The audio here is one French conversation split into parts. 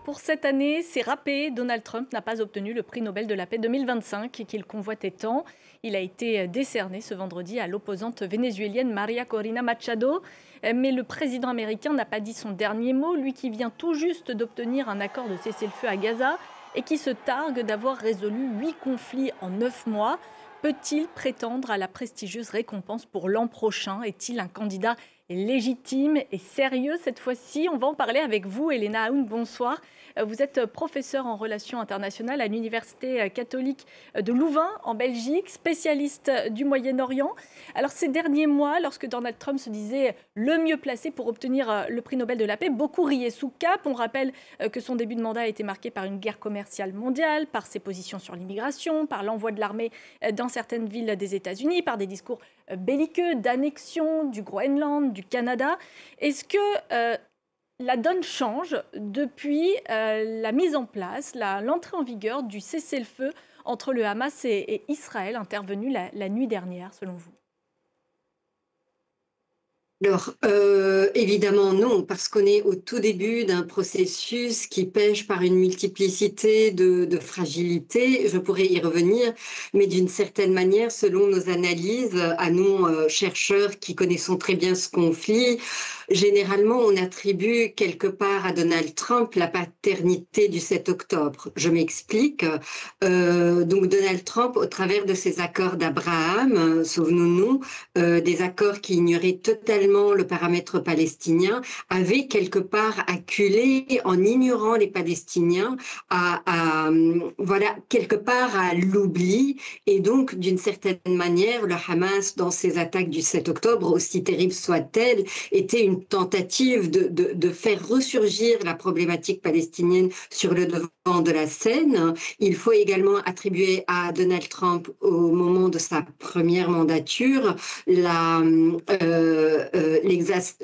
Pour cette année, c'est râpé. Donald Trump n'a pas obtenu le prix Nobel de la paix 2025 qu'il convoitait tant. Il a été décerné ce vendredi à l'opposante vénézuélienne Maria Corina Machado. Mais le président américain n'a pas dit son dernier mot, lui qui vient tout juste d'obtenir un accord de cessez-le-feu à Gaza et qui se targue d'avoir résolu 8 conflits en 9 mois. Peut-il prétendre à la prestigieuse récompense pour l'an prochain? Est-il un candidat légitime et sérieux cette fois-ci? On va en parler avec vous, Elena Aoun, bonsoir. Vous êtes professeure en relations internationales à l'Université catholique de Louvain, en Belgique, spécialiste du Moyen-Orient. Alors ces derniers mois, lorsque Donald Trump se disait le mieux placé pour obtenir le prix Nobel de la paix, beaucoup riaient sous cap. On rappelle que son début de mandat a été marqué par une guerre commerciale mondiale, par ses positions sur l'immigration, par l'envoi de l'armée dans certaines villes des États-Unis, par des discours belliqueux d'annexion du Groenland, du Canada. Est-ce que la donne change depuis la mise en place, l'entrée en vigueur du cessez-le-feu entre le Hamas et Israël, intervenu la nuit dernière, selon vous? Alors, évidemment non, parce qu'on est au tout début d'un processus qui pêche par une multiplicité de fragilités. Je pourrais y revenir, mais d'une certaine manière, selon nos analyses, à nous, chercheurs qui connaissons très bien ce conflit, généralement, on attribue quelque part à Donald Trump la paternité du 7 octobre. Je m'explique. Donc, Donald Trump, au travers de ses accords d'Abraham, souvenons-nous, des accords qui ignoraient totalement le paramètre palestinien, avait quelque part acculé, en ignorant les Palestiniens, voilà, quelque part à l'oubli. Et donc, d'une certaine manière, le Hamas, dans ses attaques du 7 octobre, aussi terribles soient-elles, était une tentative de faire ressurgir la problématique palestinienne sur le devant de la scène. Il faut également attribuer à Donald Trump, au moment de sa première mandature,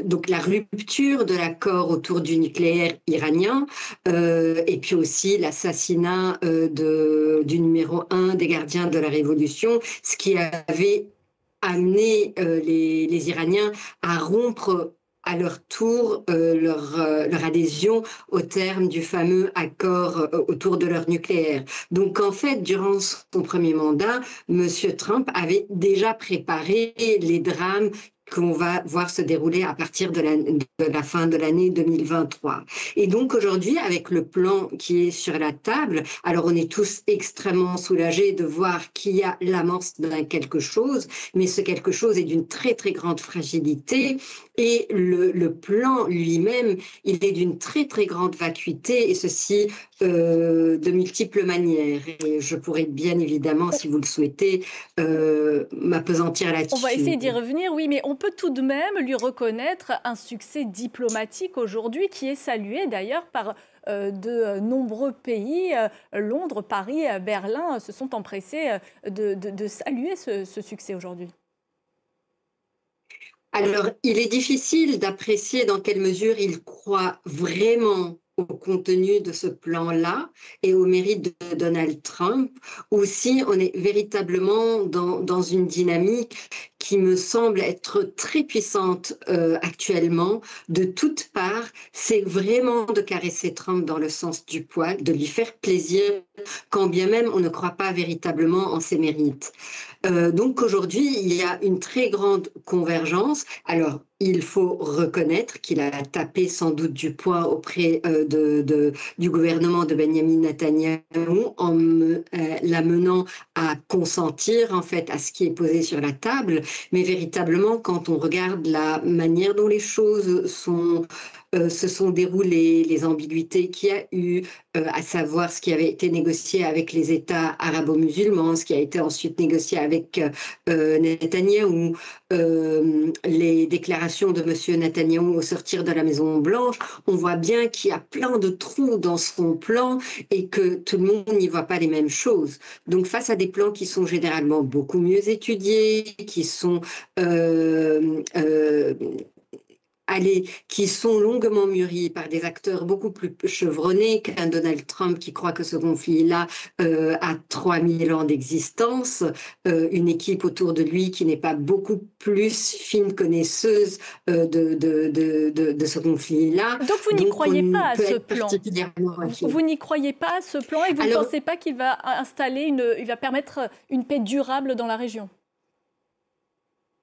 donc la rupture de l'accord autour du nucléaire iranien, et puis aussi l'assassinat du numéro 1 des gardiens de la Révolution, ce qui avait amené les Iraniens à rompre à leur tour leur adhésion au terme du fameux accord autour de leur nucléaire. Donc en fait, durant son premier mandat, M. Trump avait déjà préparé les drames qu'on va voir se dérouler à partir de la fin de l'année 2023. Et donc aujourd'hui, avec le plan qui est sur la table, alors on est tous extrêmement soulagés de voir qu'il y a l'amorce d'un quelque chose, mais ce quelque chose est d'une très très grande fragilité, et le plan lui-même, il est d'une très très grande vacuité, et ceci de multiples manières. Et je pourrais bien évidemment, si vous le souhaitez, m'appesantir On va là-dessus. essayer d'y revenir, oui, mais on peut tout de même lui reconnaître un succès diplomatique aujourd'hui qui est salué d'ailleurs par de nombreux pays. Londres, Paris, Berlin se sont empressés de saluer ce succès aujourd'hui. Alors, il est difficile d'apprécier dans quelle mesure il croit vraiment au contenu de ce plan-là et au mérite de Donald Trump, ou si on est véritablement dans une dynamique qui me semble être très puissante actuellement, de toutes parts. C'est vraiment de caresser Trump dans le sens du poil, de lui faire plaisir, quand bien même on ne croit pas véritablement en ses mérites. Donc aujourd'hui, il y a une très grande convergence. Alors, il faut reconnaître qu'il a tapé sans doute du poing auprès du gouvernement de Benjamin Netanyahou en l'amenant à consentir en fait à ce qui est posé sur la table. Mais véritablement, quand on regarde la manière dont les choses se sont déroulées, les ambiguïtés qu'il y a eu, à savoir ce qui avait été négocié avec les États arabo-musulmans, ce qui a été ensuite négocié avec Netanyahou, les déclarations de M. Netanyahou au sortir de la Maison-Blanche, on voit bien qu'il y a plein de trous dans son plan et que tout le monde n'y voit pas les mêmes choses. Donc face à des plans qui sont généralement beaucoup mieux étudiés, qui sont qui sont longuement mûris par des acteurs beaucoup plus chevronnés qu'un Donald Trump qui croit que ce conflit-là a 3000 ans d'existence, une équipe autour de lui qui n'est pas beaucoup plus fine connaisseuse de ce conflit-là. Donc vous n'y croyez pas à ce plan. Vous n'y croyez pas à ce plan et vous ne pensez pas qu'il va il va permettre une paix durable dans la région?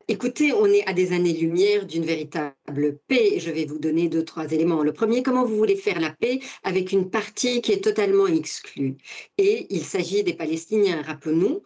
Écoutez, on est à des années-lumière d'une véritable paix. Je vais vous donner 2, 3 éléments. Le premier, comment vous voulez faire la paix avec une partie qui est totalement exclue? Et il s'agit des Palestiniens. Rappelons-nous,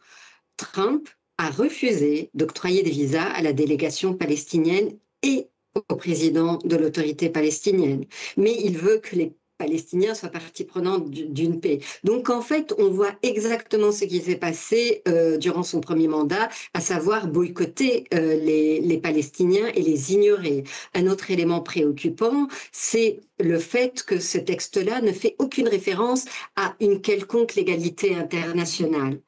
Trump a refusé d'octroyer des visas à la délégation palestinienne et au président de l'autorité palestinienne. Mais il veut que les Palestiniens soient partie prenante d'une paix. Donc en fait, on voit exactement ce qui s'est passé durant son premier mandat, à savoir boycotter les Palestiniens et les ignorer. Un autre élément préoccupant, c'est le fait que ce texte-là ne fait aucune référence à une quelconque légalité internationale.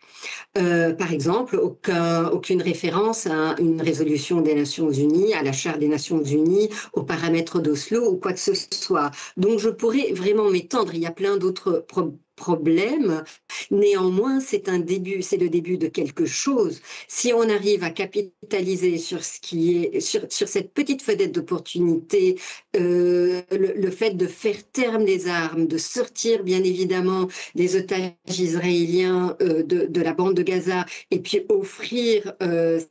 Par exemple, aucune référence à une résolution des Nations Unies, à la Charte des Nations Unies, aux paramètres d'Oslo ou quoi que ce soit. Donc je pourrais vraiment m'étendre. Il y a plein d'autres problèmes. Néanmoins, c'est le début de quelque chose. Si on arrive à capitaliser sur sur cette petite fenêtre d'opportunité, le fait de faire taire les armes, de sortir bien évidemment des otages israéliens de la bande de Gaza et puis offrir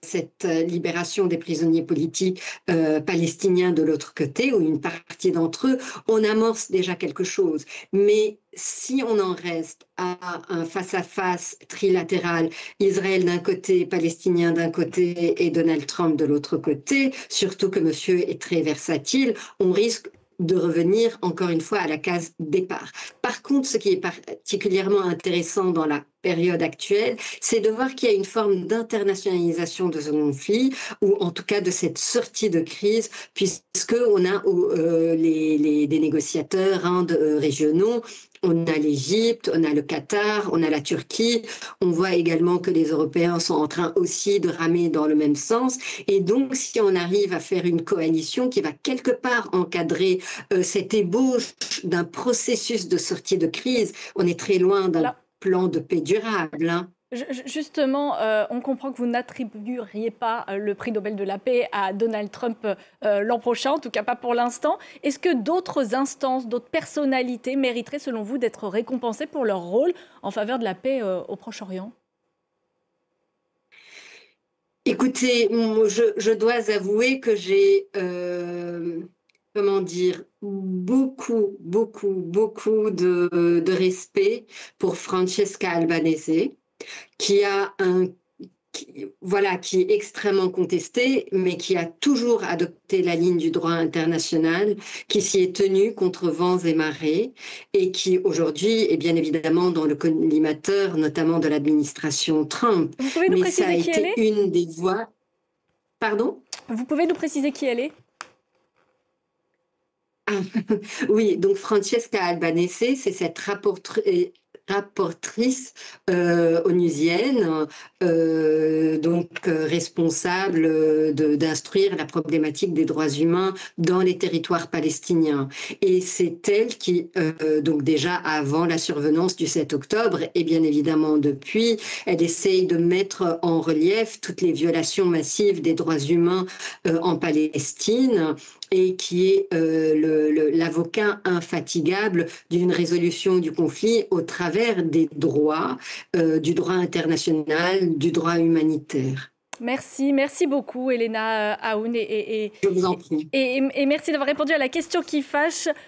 cette libération des prisonniers politiques palestiniens de l'autre côté ou une partie d'entre eux, on amorce déjà quelque chose. Mais si on en reste à un face-à-face trilatéral, Israël d'un côté, Palestinien d'un côté et Donald Trump de l'autre côté, surtout que monsieur est très versatile, on risque de revenir encore une fois à la case départ. Par contre, ce qui est particulièrement intéressant dans la période actuelle, c'est de voir qu'il y a une forme d'internationalisation de ce conflit, ou en tout cas de cette sortie de crise, puisqu'on a des négociateurs régionaux. On a l'Égypte, on a le Qatar, on a la Turquie. On voit également que les Européens sont en train aussi de ramer dans le même sens. Et donc, si on arrive à faire une coalition qui va quelque part encadrer cette ébauche d'un processus de sortie de crise, on est très loin d'un plan de paix durable. Justement, on comprend que vous n'attribueriez pas le prix Nobel de la paix à Donald Trump l'an prochain, en tout cas pas pour l'instant. Est-ce que d'autres instances, d'autres personnalités mériteraient, selon vous, d'être récompensées pour leur rôle en faveur de la paix au Proche-Orient? Écoutez, je dois avouer que j'ai, comment dire, beaucoup de respect pour Francesca Albanese, qui est extrêmement contestée, mais qui a toujours adopté la ligne du droit international, qui s'y est tenue contre vents et marées, et qui aujourd'hui est bien évidemment dans le collimateur, notamment de l'administration Trump. Vous pouvez nous préciser qui elle est ? Une des voix. Pardon ? Vous pouvez nous préciser qui elle est ? Oui, donc Francesca Albanese, c'est cette rapportrice onusienne, responsable d'instruire la problématique des droits humains dans les territoires palestiniens. Et c'est elle qui, donc déjà avant la survenance du 7 octobre, et bien évidemment depuis, elle essaye de mettre en relief toutes les violations massives des droits humains en Palestine, et qui est l'avocat infatigable d'une résolution du conflit au travers des droits, du droit international, du droit humanitaire. Merci beaucoup Elena Aoun Je vous en prie. Et merci d'avoir répondu à la question qui fâche.